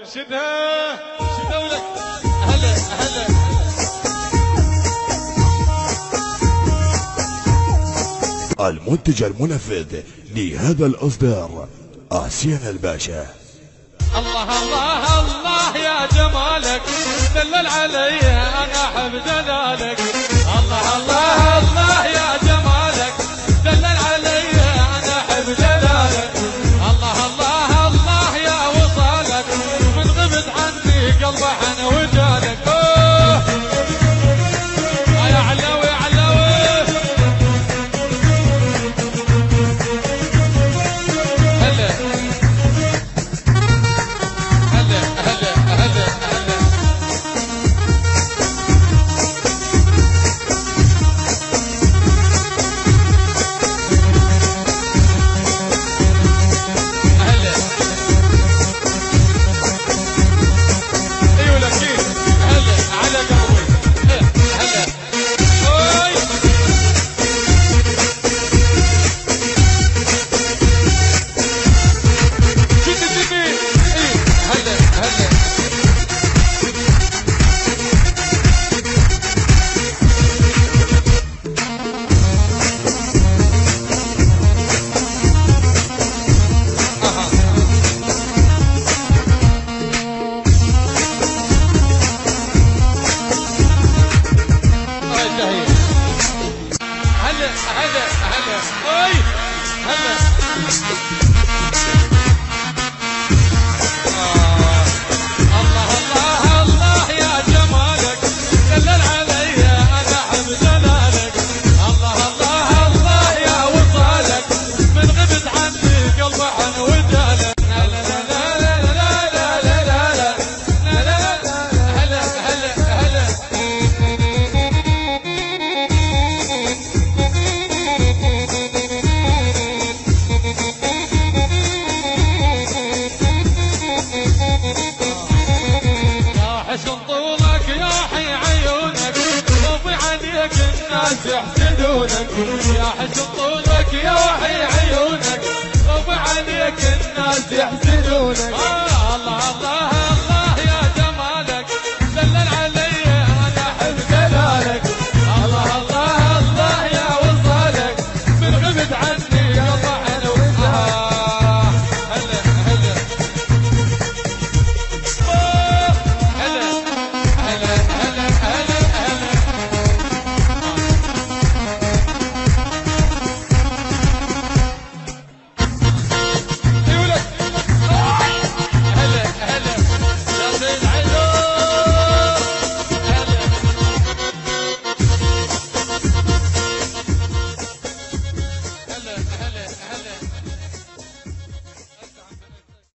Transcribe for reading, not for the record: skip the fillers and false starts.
شدها ولك. هلا هلا المنتج المنفذ لهذا الإصدار آسيان الباشا. الله الله الله يا جمالك دلل علي انا احب دلالك. الله الله الله يا جمالك دلل علي انا احب دلالك. الله الله الله يا وصالك من غبت عني قلبه عن وجالك. يا علوي علوي هلا هلا هلا هلا هلا هلا ايوه الاكيد هلا على قلبي هلا اوي شدني ايه هلا هلا هلا هلا هلا اوي هلا الله الله الله يا جمالك دلل علي انا احب دلالك. الله الله الله يا وصالك من غبت عني قلبه عن وجالك. لا لا لا لا لا لا لا لا لا لا هلا هلا هلا يا حسن طولك يا حي عيونك وفي عليك الناس يحسدونك. يا حسن طولك يا حي عيونك وفي عليك الناس يحسدونك. الله